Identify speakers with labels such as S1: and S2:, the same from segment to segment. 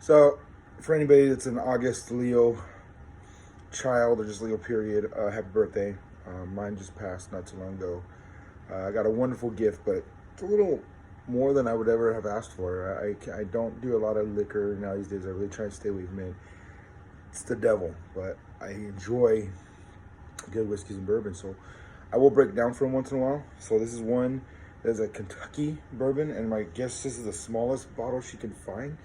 S1: So, for anybody that's an August Leo child or just Leo period, happy birthday. Mine just passed not too long ago. I got a wonderful gift, but it's a little more than I would ever have asked for. I don't do a lot of liquor now these days. I really try to stay away from it. It's the devil, but I enjoy good whiskeys and bourbon. So I will break down for them once in a while. So this is one that's a Kentucky bourbon, and my guess this is the smallest bottle she can find.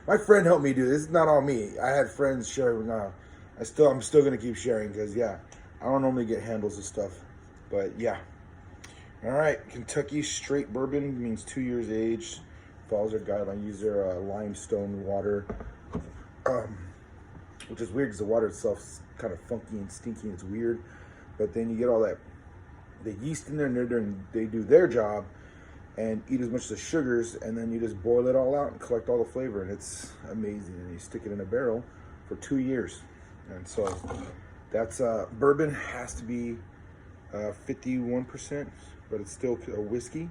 S1: My friend helped me do this. It's not all me. I had friends sharing. I'm still gonna keep sharing because I don't normally get handles of stuff, but yeah. All right, Kentucky Straight Bourbon means 2 years age. Follows their guideline. Use their limestone water, which is weird because the water itself is kind of funky and stinky. It's weird, but then you get all that the yeast in there, and they do their job and eat as much of the sugars, and then you just boil it all out and collect all the flavor, and it's amazing. And you stick it in a barrel for 2 years, and so that's bourbon has to be 51%, but it's still a whiskey.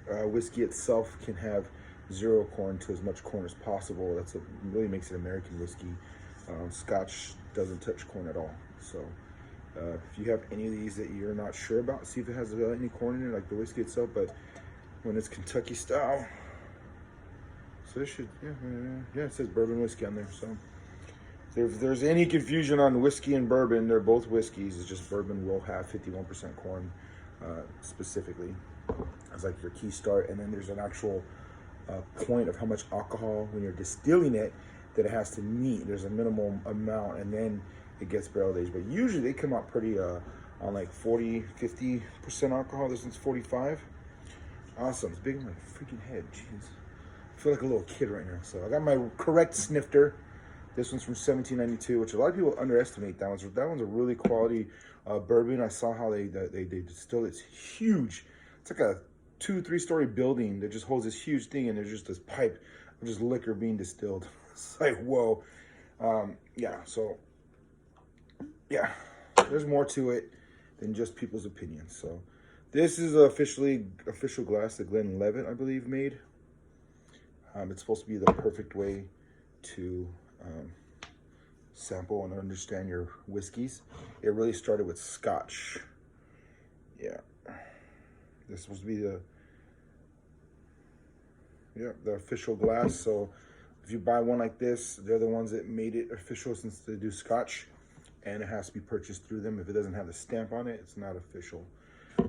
S1: Whiskey itself can have 0 corn to as much corn as possible. That's what really makes it American whiskey. Scotch doesn't touch corn at all. So if you have any of these that you're not sure about, see if it has any corn in it, like the whiskey itself. But when it's Kentucky style, so this should, it says bourbon whiskey on there. So if there's any confusion on whiskey and bourbon, they're both whiskeys. It's just bourbon will have 51% corn specifically as like your key start, and then there's an actual point of how much alcohol when you're distilling it that it has to meet. There's a minimum amount, and then it gets barrel aged. But usually they come out pretty on like 40-50% alcohol. This one's 45. Awesome. It's big in my freaking head. Jeez, I feel like a little kid right now. So I got my correct snifter. This one's from 1792, which a lot of people underestimate. That one's a really quality bourbon. I saw how they distill it. It's huge. It's like a 2-3 story building that just holds this huge thing, and there's just this pipe of just liquor being distilled. It's like, whoa. There's more to it than just people's opinions. So this is official glass that Glenlivet, I believe, made. It's supposed to be the perfect way to sample and understand your whiskeys. It really started with Scotch. Yeah. This is supposed to be the official glass. So if you buy one like this, they're the ones that made it official since they do Scotch, and it has to be purchased through them. If it doesn't have the stamp on it, it's not official,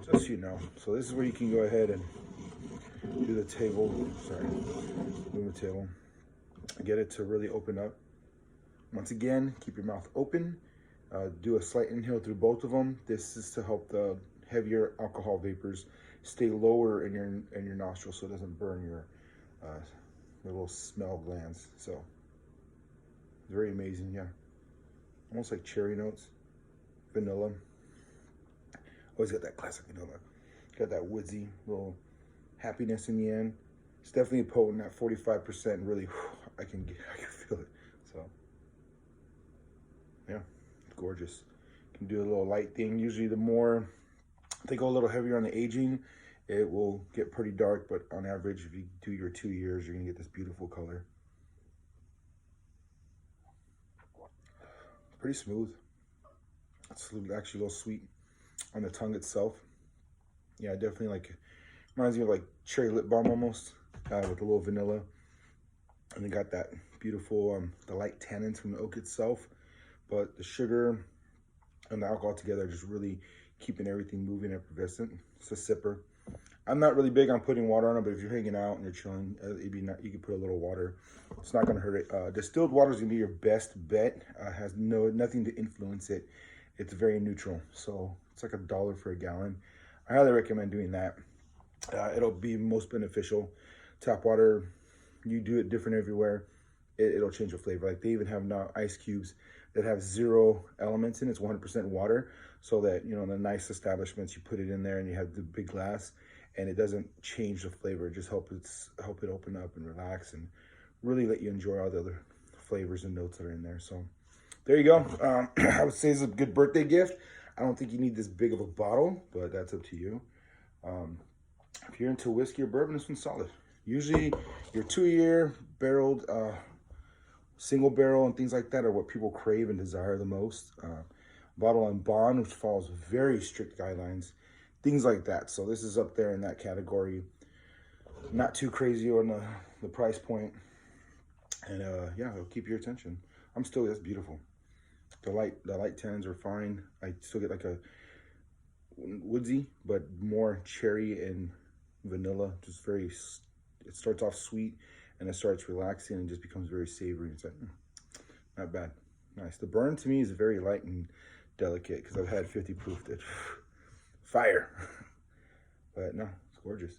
S1: just so you know. So this is where you can go ahead and do the table. Move the table. Get it to really open up. Once again, keep your mouth open. Do a slight inhale through both of them. This is to help the heavier alcohol vapors stay lower in your nostrils, so it doesn't burn your little smell glands. So very amazing. Yeah, almost like cherry notes, vanilla. Always got that classic vanilla. Got that woodsy little happiness in the end. It's definitely potent at 45%. Really, I can feel it. So yeah, it's gorgeous. You can do a little light thing. Usually the more they go a little heavier on the aging, it will get pretty dark, but on average, if you do your 2 years, you're gonna get this beautiful color. Pretty smooth. It's actually a little sweet on the tongue itself. Yeah, definitely reminds me of like cherry lip balm almost, with a little vanilla. And they got that beautiful, the light tannins from the oak itself, but the sugar and the alcohol together are just really keeping everything moving and effervescent. It's a sipper. I'm not really big on putting water on it, but if you're hanging out and you're chilling, you can put a little water. It's not gonna hurt it. Distilled water is gonna be your best bet. Has nothing to influence it. It's very neutral, so it's like $1 for a gallon. I highly recommend doing that. It'll be most beneficial. Tap water, you do it different everywhere. It'll change the flavor. Like they even have now ice cubes that have 0 elements in it. It's 100% water, so that in the nice establishments you put it in there and you have the big glass, and it doesn't change the flavor. It just help it open up and relax and really let you enjoy all the other flavors and notes that are in there. So there you go. I would say it's a good birthday gift. I don't think you need this big of a bottle, but that's up to you. If you're into whiskey or bourbon, this one's solid. Usually your 2-year barreled, single barrel and things like that are what people crave and desire the most. Bottle on bond, which follows very strict guidelines, things like that. So this is up there in that category. Not too crazy on the price point. And yeah, it'll keep your attention. That's beautiful. The light tannins are fine. I still get like a woodsy, but more cherry and vanilla. Just very, it starts off sweet and it starts relaxing and just becomes very savory. It's like, not bad. Nice. The burn to me is very light and delicate because I've had 50 proof that fire. But no, it's gorgeous.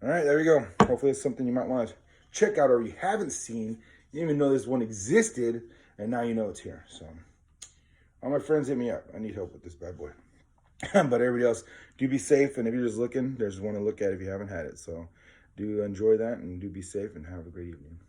S1: All right, there we go. Hopefully it's something you might want to check out or you haven't seen. You didn't even know this one existed, and now you know it's here. So all my friends, hit me up. I need help with this bad boy. But everybody else, do be safe. And if you're just looking, there's one to look at if you haven't had it. So do enjoy that and do be safe and have a great evening.